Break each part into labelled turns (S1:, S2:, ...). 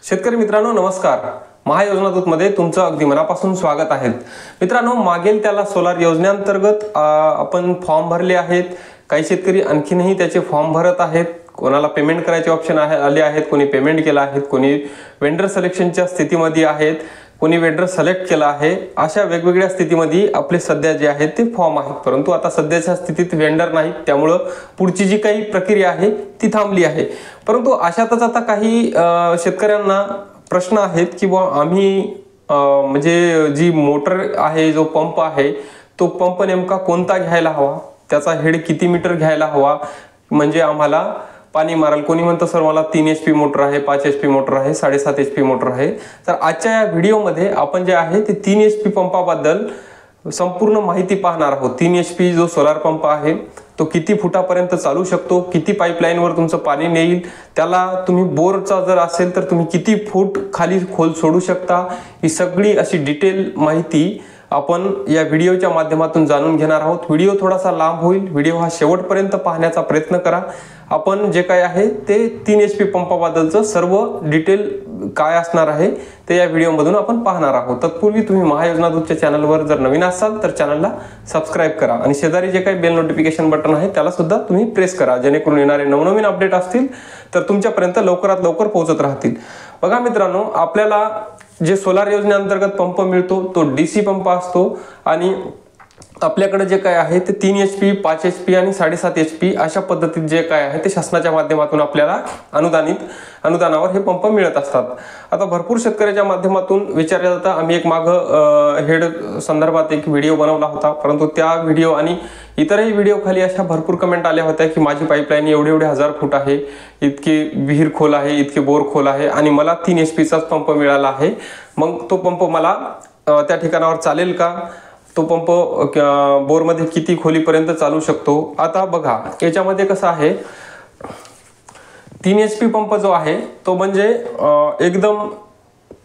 S1: शेतकरी मित्रांनो नमस्कार। महायोजना दूतमध्ये तुमचं अगदी मनापासून स्वागत आहे। मित्रांनो, मागेल त्याला सोलार योजनेअंतर्गत आपण फॉर्म भरले आहेत। काही शेतकरी आणखीनही त्याचे फॉर्म भरत आहेत। कोणाला पेमेंट करायचे ऑप्शन आले आहेत, कोणी पेमेंट केला आहे, कोणी वेंडर सिलेक्शनच्या स्थितीमध्ये आहेत, कोणी वेंडर सिलेक्ट केला आहे। अशा वेगवेगळ्या स्थितीमध्ये आपले सध्या जे आहेत ते फॉर्म आहेत, परंतु आता सध्याच्या स्थितीत वेंडर नाही, त्यामुळे पुढची जी काही प्रक्रिया आहे ती थांबली आहे। परंतु अशातच आता काही शेतकऱ्यांना प्रश्न आहेत की आम्ही म्हणजे जी मोटर आहे, जो पंप आहे, तो पंप नेमका कोणता घ्यायला हवा, त्याचा हेड किती मीटर घ्यायला हवा, म्हणजे आम्हाला पाणी मारल। कोणी म्हणतं सर मला 3 HP मोटर आहे, 5 HP मोटर आहे, 7.5 HP मोटर आहे। तर आजच्या या व्हिडिओमध्ये आपण जे आहे ते 3 HP पंपाबद्दल संपूर्ण माहिती पाहणार आहोत। 3 HP जो सोलार पंप आहे तो किती फुटापर्यंत चालू शकतो, किती पाईपलाईनवर तुमचं पाणी नेईल, त्याला तुम्ही बोरचा जर असेल तर तुम्ही किती फूट खाली खोल सोडू शकता, ही सगळी अशी डिटेल माहिती आपण या व्हिडिओच्या माध्यमातून जाणून घेणार आहोत। व्हिडिओ थोडासा लांब होईल, व्हिडिओ हा शेवटपर्यंत पाहण्याचा प्रयत्न करा। आपण जे काय आहे ते 3 HP पंपाबद्दलचं सर्व डिटेल काय असणार आहे ते या व्हिडिओमधून आपण पाहणार आहोत। तत्पूर्वी तुम्ही महायोजना दूतच्या चॅनलवर जर नवीन असाल तर चॅनलला सबस्क्राइब करा आणि शेजारी जे काही बेल नोटिफिकेशन बटन आहे त्याला सुद्धा तुम्ही प्रेस करा, जेणेकरून येणारे नवनवीन अपडेट असतील तर तुमच्यापर्यंत लवकरात लवकर पोहोचत राहतील। बघा मित्रांनो, आपल्याला जे सोलार योजनेअंतर्गत पंप मिळतो तो DC पंप असतो आणि आपल्याकडे जे काय आहे ते 3 HP, 5 HP आणि 7.5 HP अशा पद्धतीत जे काय आहे ते शासनाच्या माध्यमातून आपल्याला अनुदानावर हे पंप मिळत असतात। आता भरपूर शेतकऱ्याच्या माध्यमातून विचारलं जातं, आम्ही एक हेड संदर्भात एक व्हिडिओ बनवला होता, परंतु त्या व्हिडिओ आणि इतरही व्हिडिओ खाली अशा भरपूर कमेंट आल्या होत्या की माझी पाईपलाईन एवढे 1000 फूट आहे, इतके विहीर खोल आहे, इतके बोर खोल आहे आणि मला 3 HP चाच पंप मिळाला आहे, मग तो पंप मला त्या ठिकाणावर चालेल का, तो पंप बोरमध्ये किती खोलीपर्यंत चालू शकतो। आता बघा याच्यामध्ये कसं आहे, 3 HP पंप जो आहे तो म्हणजे एकदम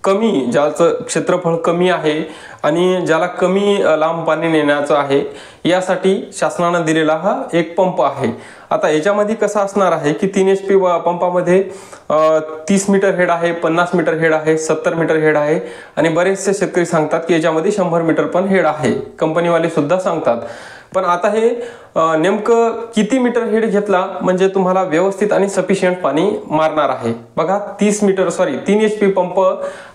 S1: कमी, ज्याचं क्षेत्रफळ कमी आहे आणि ज्याला कमी लांब पाणी नेण्याचं आहे यासाठी शासनाने दिलेला हा एक पंप आहे। आता याच्यामध्ये कसं असणार आहे की 3 HP पंपामध्ये 30 मीटर हेड आहे, 50 मीटर हेड आहे, 70 मीटर हेड आहे आणि बरेचसे शेतकरी सांगतात की याच्यामध्ये 100 मीटर पण हेड आहे, कंपनीवाले सुद्धा सांगतात। पण आता हे नेमकं किती मीटर हेड घेतला म्हणजे तुम्हाला व्यवस्थित आणि सफिशियंट पाणी मारणार आहे। बघा 3 HP पंप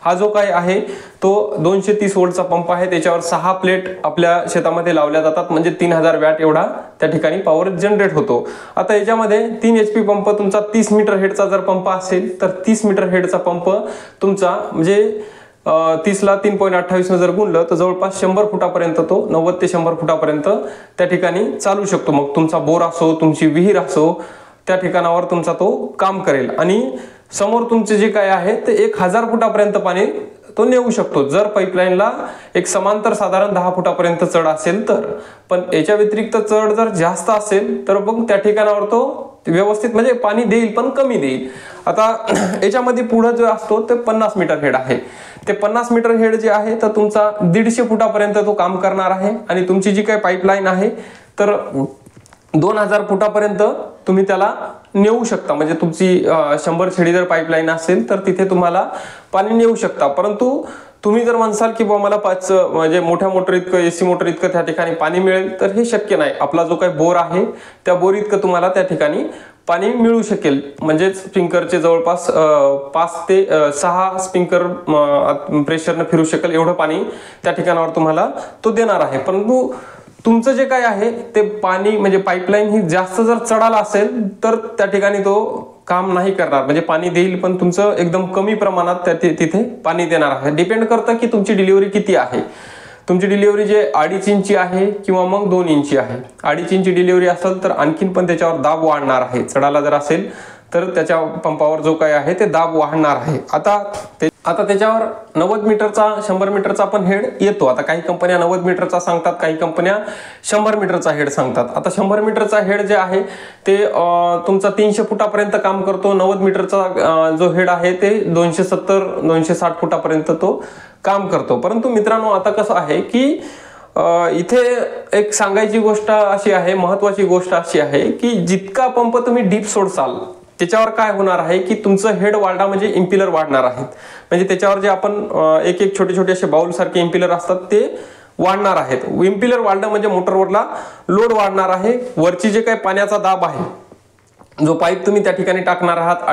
S1: हा जो काय आहे तो 230 वोल्टचा पंप आहे, त्याच्यावर 6 प्लेट आपल्या शेतामध्ये लावल्या जातात, म्हणजे 3000 वॅट एवढा त्या ठिकाणी पॉवर जनरेट होतो। आता याच्यामध्ये 3 HP पंप तुमचा 30 मीटर हेडचा जर पंप असेल तर 30 मीटर हेडचा पंप तुमचा म्हणजे 30 ला 3.28 जर गुणलं तर जवळपास 100 फुटापर्यंत तो 90 ते 100 फुटापर्यंत त्या ठिकाणी चालू शकतो। मग तुमचा बोर असो, तुमची विहीर असो, त्या ठिकाणावर तुमचा तो काम करेल आणि समोर तुमचे जे काय आहे ते 1000 फुटापर्यंत पाणी तो नेऊ शकतो, जर पाईपलाईनला एक समांतर साधारण 10 फुटापर्यंत चढ असेल तर। पण याच्या व्यतिरिक्त चढ जर जास्त असेल तर मग त्या ठिकाणावर तो व्यवस्थित म्हणजे पाणी देईल पण कमी देईल। आता याच्यामध्ये पुढे जो असतो ते 50 मीटर हेड आहे, ते 50 मीटर हेड जे आहे तर तुमचा 150 फुटापर्यंत तो काम करणार आहे आणि तुमची जी काही पाईपलाईन आहे तर 2000 फुटापर्यंत तुम्ही त्याला नेऊ शकता, म्हणजे तुमची 100 छेडी जर पाईपलाईन असेल तर तिथे तुम्हाला पाणी नेऊ शकता। परंतु तुम्ही जर म्हणसाल की मला 5 म्हणजे मोठ्या मोटर इतकं, AC मोटर इतकं त्या ठिकाणी पाणी मिळेल, तर हे शक्य नाही। आपला जो काही बोर आहे त्या बोर इतकं तुम्हाला त्या ठिकाणी पाणी मिळू शकेल, म्हणजे स्प्रिंकरचे जवळपास 5 ते 6 स्प्रिंकर प्रेशरने फिरू शकेल एवढं पाणी त्या ठिकाणावर तुम्हाला तो देणार आहे। परंतु तुमचं जे काय आहे ते पाणी म्हणजे पाईपलाईन ही जास्त जर चढाला असेल तर त्या ठिकाणी तो काम नाही करणार, म्हणजे पाणी देईल पण तुमचं एकदम कमी प्रमाणात तिथे पाणी देणार आहे। डिपेंड करतं की तुमची डिलिव्हरी किती आहे, तुमची डिलिव्हरी जे 2.5 इंची आहे किंवा मग 2 इंची आहे। 2.5 इंची डिलिव्हरी असेल तर आणखीन पण त्याच्यावर दाब वाढणार आहे, चढाला जर असेल तर त्याच्या पंपावर जो काय आहे ते दाब वाढणार आहे। आता त्याच्यावर 90 मीटरचा 100 मीटरचा पण हेड येतो। आता काही कंपन्या 90 मीटरचा सांगतात, काही कंपन्या 100 मीटरचा हेड सांगतात। आता 100 मीटरचा हेड जे आहे ते तुमचा 300 फुटापर्यंत काम करतो, 90 मीटरचा जो हेड आहे ते 270-260 फुटापर्यंत तो काम करतो। परंतु मित्रांनो आता कसं आहे की इथे एक सांगायची गोष्ट अशी आहे, महत्त्वाची गोष्ट अशी आहे की जितका पंप तुम्ही डीप सोडसाल त्याच्यावर काय होणार आहे की तुमचं हेड वाढणार म्हणजे इम्पिलर वाढणार आहेत. म्हणजे त्याच्यावर जे आपण एक एक छोटे छोटे असे बाउल सारखे इम्पिलर असतात ते वाढणार आहेत. इम्पिलर वाढणं म्हणजे मोटरवरला लोड वाढणार आहे. वरची जे काही पाण्याचा दाब आहे, जो पाईप तुम्ही त्या ठिकाणी टाकणार आहात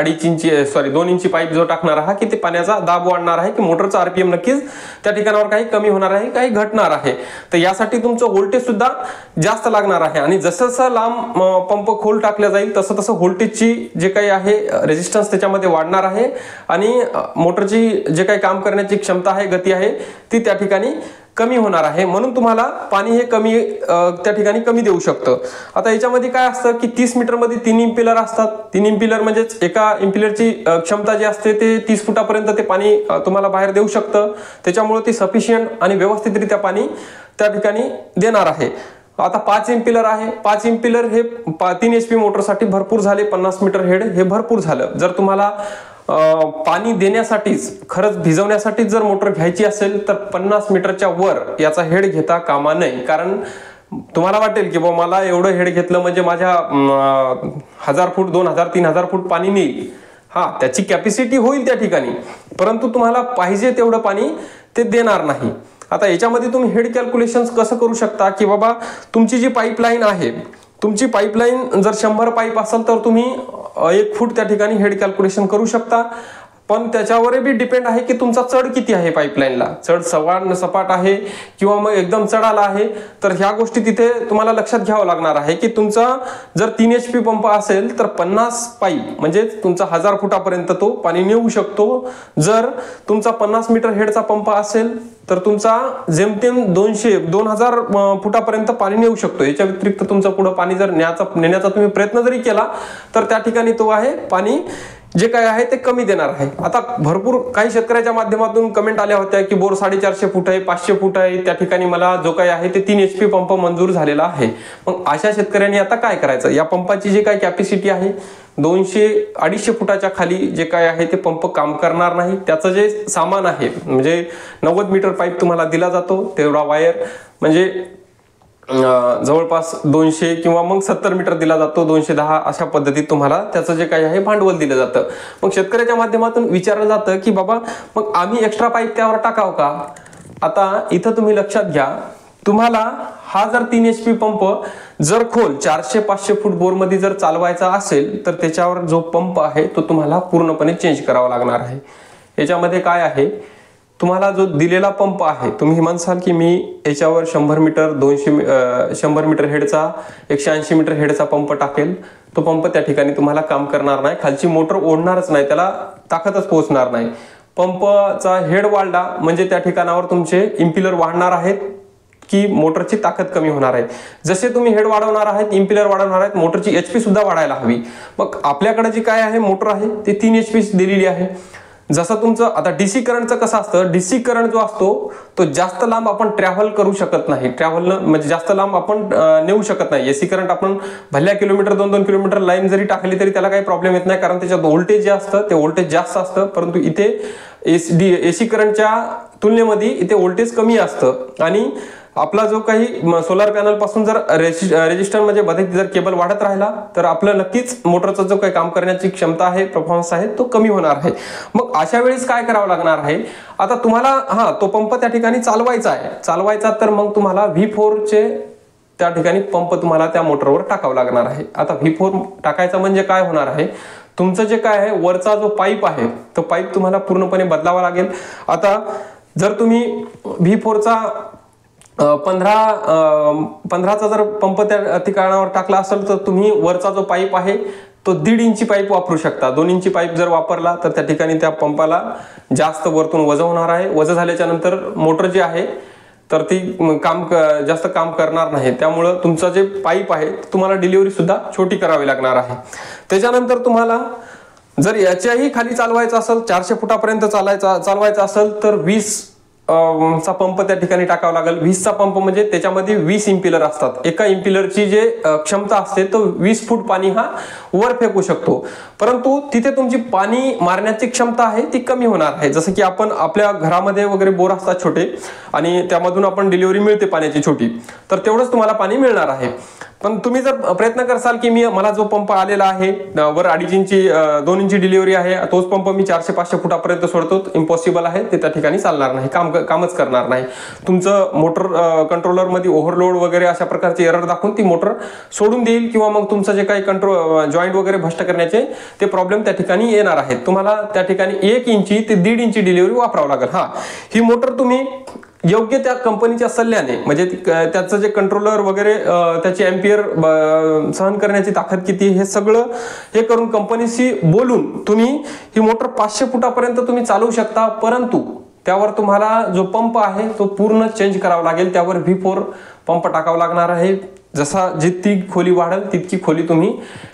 S1: 2 इंची पाईप जो टाकणार आहात की ते पाण्याचा दाब वाढणार आहे की मोटरचा आरपीएम नक्कीच त्या ठिकाणावर काही कमी होणार आहे, काही घटणार आहे. तर यासाठी तुमचं व्होल्टेज सुद्धा जास्त लागणार आहे. आणि जसं जसं लांब पंप खोल टाकला जाईल तसं तसं व्होल्टेजची जे काही आहे रेजिस्टन्स त्याच्यामध्ये वाढणार आहे आणि मोटरची जे काही काम करण्याची क्षमता आहे, गती आहे, ती त्या ठिकाणी कमी होणार आहे. म्हणून तुम्हाला पाणी हे कमी त्या ठिकाणी कमी देऊ शकतं. आता याच्यामध्ये काय असतं की 30 मीटर मध्ये 3 इम्पिलर असतात. 3 इम्पिलर म्हणजेच एका इम्पिलरची क्षमता जी असते ते 30 फुटापर्यंत ते पाणी तुम्हाला बाहेर देऊ शकतं. त्याच्यामुळे ते सफिशियंट आणि व्यवस्थितरित्या पाणी त्या ठिकाणी देणार आहे. आता 5 इम्पिलर आहे. 5 इम्पिलर हे 3 HP मोटरसाठी भरपूर झाले. 50 मीटर हेड हे भरपूर झालं. जर तुम्हाला पाणी देण्यासाठीच, खरंच भिजवण्यासाठीच जर मोटर घ्यायची असेल तर 50 मीटरच्या वर याचा हेड घेता कामा नये. कारण तुम्हाला वाटेल की बाबा मला एवढं हेड घेतलं म्हणजे माझ्या 1000 फूट 2000 3000 फूट पाणी नेईल. हा, त्याची कॅपॅसिटी होईल त्या ठिकाणी, परंतु तुम्हाला पाहिजे तेवढं पाणी ते देणार नाही. आता याच्यामध्ये तुम्ही हेड कॅल्क्युलेशन कसं करू शकता की बाबा तुमची जी पाईपलाईन आहे, तुमची पाईपलाईन जर 100 पाईप असेल तर तुम्ही 1 फूट त्या ठिकाणी हेड कॅल्क्युलेशन करू शकता. पण त्याच्यावर बी डिपेंड आहे की तुमचा चढ किती आहे. पाईपलाईनला चढ सपाट आहे किंवा मग एकदम चढाला आहे. तर ह्या गोष्टी तिथे तुम्हाला लक्षात घ्यावं लागणार आहे की तुमचा जर 3 HP पंप असेल तर 50 पाईप म्हणजे तुमचा 1000 फुटापर्यंत तो पाणी नेऊ शकतो. जर तुमचा 50 मीटर हेडचा पंप असेल तर तुमचा जेमतेम 2000 फुटापर्यंत पाणी नेऊ शकतो. याच्या व्यतिरिक्त तुमचं पुढे पाणी जर नेण्याचा तुम्ही प्रयत्न जरी केला तर त्या ठिकाणी तो आहे पाणी जे काय आहे ते कमी देणार आहे. आता भरपूर काही शेतकऱ्याच्या माध्यमातून कमेंट आल्या होत्या की बोर 450 फूट आहे, 500 फूट आहे, त्या ठिकाणी मला जो काही आहे ते 3 HP पंप मंजूर झालेला आहे. मग अशा शेतकऱ्यांनी आता काय करायचं? या पंपाची जी काही कॅपॅसिटी आहे 200-250 फुटाच्या खाली जे काय आहे ते पंप काम करणार नाही. त्याचं जे सामान आहे म्हणजे 90 मीटर पाईप तुम्हाला दिला जातो, तेवढा वायर म्हणजे जवळपास 200 किंवा मग 70 मीटर दिला जातो, 210 अशा पद्धतीत तुम्हाला त्याचं जे काही आहे भांडवल दिलं जातं. मग शेतकऱ्याच्या माध्यमातून विचारलं जातं की बाबा मग आम्ही एक्स्ट्रा पाईप त्यावर टाकाव का? आता इथं तुम्ही लक्षात घ्या, तुम्हाला हा जर 3 HP पंप जर खोल 400-500 फूट बोरमध्ये जर चालवायचा असेल तर त्याच्यावर जो पंप आहे तो तुम्हाला पूर्णपणे चेंज करावा लागणार आहे. याच्यामध्ये काय आहे, तुम्हाला जो दिलेला पंप आहे, तुम्ही म्हणसाल की मी याच्यावर 100 मीटर 100 मीटर हेडचा 180 मीटर हेडचा पंप टाकेल, तो पंप त्या ठिकाणी तुम्हाला काम करणार नाही. खालची मोटर ओढणारच नाही, त्याला ताकदच पोहोचणार नाही. पंपचा हेड वाढला म्हणजे त्या ठिकाणावर तुमचे इम्पिलर वाढणार आहेत की मोटरची ताकद कमी होणार आहे. जसे तुम्ही हेड वाढवणार आहात, इम्पिलर वाढवणार आहेत, मोटरची HP सुद्धा वाढायला हवी. मग आपल्याकडे जी काय आहे मोटर आहे ती 3 HP दिलेली आहे. जसं तुमचं आता डीसी करंटचं कसं असतं, डीसी करंट जो असतो तो जास्त लांब आपण ट्रॅव्हल करू शकत नाही. म्हणजे जास्त लांब आपण नेऊ शकत नाही. एसी करंट आपण भल्या किलोमीटर 2-2 किलोमीटर लाईन जरी टाकली तरी त्याला काही प्रॉब्लेम येत नाही, कारण त्याच्यात व्होल्टेज जे असतं ते व्होल्टेज जास्त असतं. परंतु इथे एसी करंटच्या तुलनेमध्ये इथे व्होल्टेज कमी असतं. आणि आपला जो काही सोलार पॅनल पासून जर रेजिस्टर म्हणजे मध्ये जर केबल वाढत राहिला तर आपलं नक्कीच मोटरचा जो काही काम करण्याची क्षमता आहे, परफॉर्मन्स आहे, तो कमी होणार आहे. मग अशा वेळेस काय करावं लागणार आहे, आता तुम्हाला तो पंप त्या ठिकाणी चालवायचा तर मग तुम्हाला V4 चे त्या ठिकाणी पंप तुम्हाला त्या मोटरवर टाकावं लागणार आहे. आता V4 टाकायचा म्हणजे काय होणार आहे, तुमचं जे काय आहे वरचा जो पाईप आहे तो पाईप तुम्हाला पूर्णपणे बदलावा लागेल. आता जर तुम्ही V4चा 15चा जर पंप त्या ठिकाणावर टाकला असेल तर तुम्ही वरचा जो पाईप आहे तो 1.5 इंची पाईप वापरू शकता. 2 इंची पाईप जर वापरला तर त्या ठिकाणी त्या पंपाला जास्त वरतून वजन होणार आहे. वजन झाल्याच्या नंतर मोटर जी आहे तर ती जास्त काम करणार नाही. त्यामुळं तुमचा जे पाईप आहे तुम्हाला डिलिव्हरी सुद्धा छोटी करावी लागणार आहे. त्याच्यानंतर तुम्हाला जर याच्याही खाली चालवायचं असेल, 400 फुटापर्यंत चालवायचं असेल तर 20 चा पंप त्या ठिकाणी टाकावा लागेल. 20चा पंप म्हणजे त्याच्यामध्ये 20 इम्पिलर असतात. एका इम्पिलरची जे क्षमता असते तो 20 फूट पाणी हा वर फेकू शकतो. परंतु तिथे तुमची पाणी मारण्याची क्षमता आहे ती कमी होणार आहे. जसं की आपण आपल्या घरामध्ये वगैरे बोर असतात छोटे आणि त्यामधून आपण डिलिव्हरी मिळते पाण्याची छोटी, तर तेवढंच तुम्हाला पाणी मिळणार आहे. पण तुम्ही जर प्रयत्न करसाल की मला जो पंप आलेला आहे वर 2.5 इंची 2 इंची डिलिव्हरी आहे, तोच पंप मी 400-500 फुटापर्यंत सोडतो, इम्पॉसिबल आहे ते, त्या ठिकाणी चालणार नाही, कामच करणार नाही. तुमचं मोटर कंट्रोलर मध्ये ओव्हरलोड वगैरे अशा प्रकारचे एरर दाखवून ती मोटर सोडून देईल, किंवा मग तुमचं जे काही कंट्रोल जॉईंट वगैरे भ्रष्ट करण्याचे ते प्रॉब्लेम त्या ठिकाणी येणार आहेत. तुम्हाला त्या ठिकाणी 1 इंची ते 1.5 इंची डिलिव्हरी वापरावं लागेल. हा, ही मोटर तुम्ही योग्य त्या कंपनीच्या सल्ल्याने, म्हणजे त्याचं जे कंट्रोलर वगैरे त्याची एम्पियर सहन करण्याची ताकद किती, हे सगळं हे करून कंपनीशी बोलून तुम्ही ही मोटर 500 फुटापर्यंत तुम्ही चालवू शकता. परंतु त्यावर तुम्हाला जो पंप आहे तो पूर्ण चेंज करावा लागेल. त्यावर V4 पंप टाकावा लागणार आहे. जसा जितकी खोली वाढेल तितकी खोली तुम्ही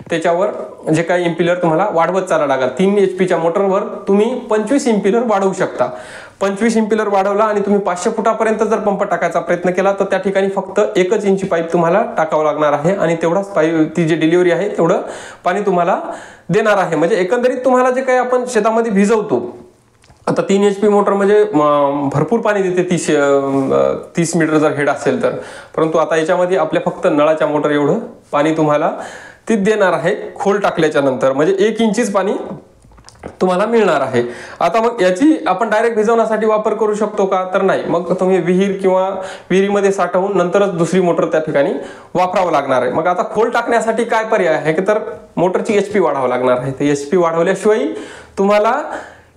S1: त्याच्यावर जे काही इम्पिलर तुम्हाला वाढवत चालावं लागेल. 3 HP मोटरवर तुम्ही 25 इम्पिलर वाढवू शकता. 25 इम्पिलर वाढवला आणि तुम्ही 500 फुटापर्यंत जर पंप टाकायचा प्रयत्न केला तर त्या ठिकाणी फक्त 1 इंची पाईप तुम्हाला टाकावं लागणार आहे, आणि तेवढाच पाईप, ती जी डिलिव्हरी आहे तेवढं पाणी तुम्हाला देणार आहे. म्हणजे एकंदरीत तुम्हाला जे काही आपण शेतामध्ये भिजवतो, आता 3 HP मोटर म्हणजे भरपूर पाणी देते, 30 मीटर जर हेड असेल तर. परंतु आता याच्यामध्ये आपल्या फक्त नळाच्या मोटर एवढं पाणी तुम्हाला ती देणार आहे खोल टाकल्याच्या नंतर, म्हणजे 1 इंचीच पाणी तुम्हाला मिळणार आहे. आता मग याची आपण डायरेक्ट भिजवण्यासाठी वापर करू शकतो का, तर नाही. मग तुम्ही विहीर किंवा विहिरीमध्ये साठवून नंतरच दुसरी मोटर त्या ठिकाणी वापरावं लागणार आहे. मग आता खोल टाकण्यासाठी काय पर्याय आहे, की तर मोटरची HP वाढवावं लागणार आहे. तर HP वाढवल्याशिवाय तुम्हाला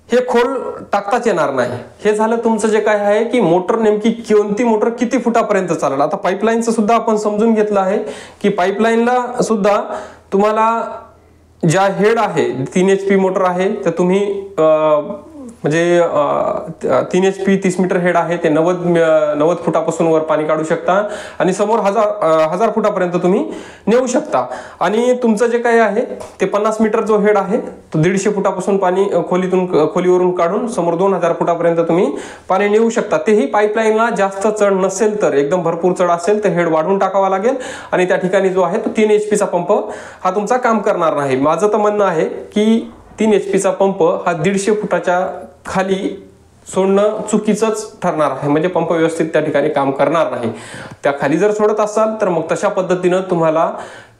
S1: हे खोल टाकताच येणार नाही. हे झालं तुमचं जे काय आहे की मोटर नेमकी कोणती मोटर किती फुटापर्यंत चालेल. आता पाईपलाईनचं सुद्धा आपण समजून घेतलं आहे की पाईपलाईनला सुद्धा तुम्हाला ज्या हेड आहे 3 HP मोटर आहे, तर तुम्ही म्हणजे 3 HP 30 मीटर हेड आहे ते 90 फुटापासून वर पाणी काढू शकता, आणि समोर 1000 फुटापर्यंत तुम्ही नेऊ शकता. आणि तुमचं जे काही आहे ते 50 मीटर जो हेड आहे तो 150 फुटापासून पाणी खोलीवरून काढून समोर 2000 फुटापर्यंत तुम्ही पाणी नेऊ शकता. तेही पाईपलाईनला जास्त चढ नसेल तर, एकदम भरपूर चढ असेल तर हेड वाढवून टाकावा लागेल, आणि त्या ठिकाणी जो आहे तो 3 HP चा पंप हा तुमचा काम करणार नाही. माझं तर म्हणणं आहे की 3 HP चा पंप हा 150 फुटाच्या खाली सोडणं चुकीचंच ठरणार आहे. म्हणजे पंप व्यवस्थित त्या ठिकाणी काम करणार नाही. त्या खाली जर सोडत असाल तर मग तशा पद्धतीनं तुम्हाला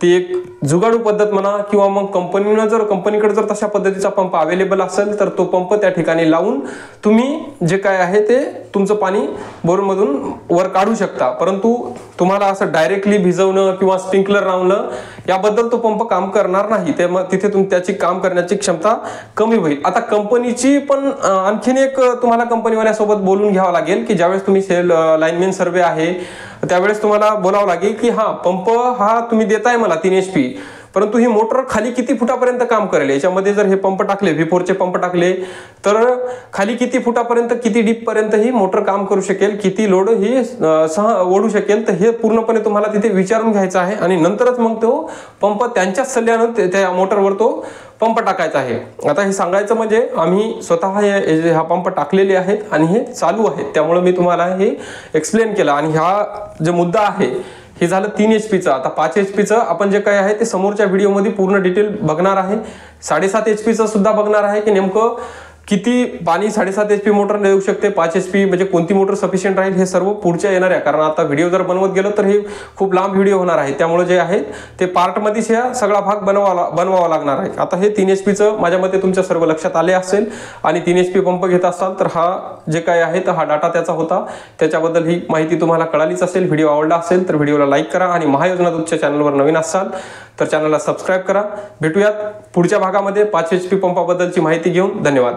S1: ती एक जुगाडू पद्धत म्हणा, किंवा मग कंपनीकडे जर तशा पद्धतीचा पंप अवेलेबल असेल तर तो पंप त्या ठिकाणी लावून तुम्ही जे काय आहे ते तुमचं पाणी बोरमधून वर काढू शकता. परंतु तुम्हाला असं डायरेक्टली भिजवणं किंवा स्प्रिंकलर लावणं याबद्दल तो पंप काम करणार नाही. तिथे त्याची काम करण्याची क्षमता कमी होईल. आता कंपनीची पण आणखीन एक तुम्हाला कंपनीवाल्यासोबत बोलून घ्यावं लागेल की ज्यावेळेस तुम्ही लाईनमॅन सर्वे आहे त्यावेळेस तुम्हाला बोलावं लागेल की हा पंप हा तुम्ही देताय मला 3 HP, परंतु ही मोटर खाली किती फुटापर्यंत काम करेल. याच्यामध्ये जर हे पंप टाकले, V4 चे पंप टाकले तर खाली किती फुटापर्यंत, किती डीप पर्यंत ही मोटर काम करू शकेल, किती लोड ही ओढू शकेल, तर हे पूर्णपणे तुम्हाला तिथे विचारून घ्यायचं आहे. आणि नंतरच मग तो पंप त्यांच्या सल्ल्यानं त्या मोटरवर तो पंप टाकायचा आहे. आता हे सांगायचं म्हणजे आम्ही स्वतः हा पंप टाकलेले आहेत आणि हे चालू आहेत, त्यामुळे मी तुम्हाला हे एक्सप्लेन केलं. आणि हा जो मुद्दा आहे हे झालं 3 HP चं. आता 5 HP चं आपण जे काय आहे ते समोरच्या व्हिडिओमध्ये पूर्ण डिटेल बघणार आहे. 7.5 HP चं सुद्धा बघणार आहे की नेमकं किती पाणी 7.5 HP मोटर देऊ शकते, 5 HP म्हणजे कोणती मोटर सफिशियंट राहील, हे सर्व पुढच्या येणार आहे. कारण आता व्हिडिओ जर बनवत गेलो तर हे खूप लांब व्हिडिओ होणार आहे, त्यामुळे जे आहे ते पार्टमध्येच हा सगळा भाग बनवावा लागणार आहे. आता हे 3 HP चं माझ्या मते तुमच्या सर्व लक्षात आले असेल. आणि 3 HP पंप घेत असाल तर हा जे काय आहे तर हा डाटा त्याचा होता, त्याच्याबद्दल ही माहिती तुम्हाला कळालीच असेल. व्हिडिओ आवडला असेल तर व्हिडिओला लाईक करा, आणि महायोजना दूतच्या चॅनलवर नवीन असाल तर चॅनलला सबस्क्राईब करा. भेटूयात पुढच्या भागामध्ये 5 HP पंपाबद्दलची माहिती घेऊन. धन्यवाद.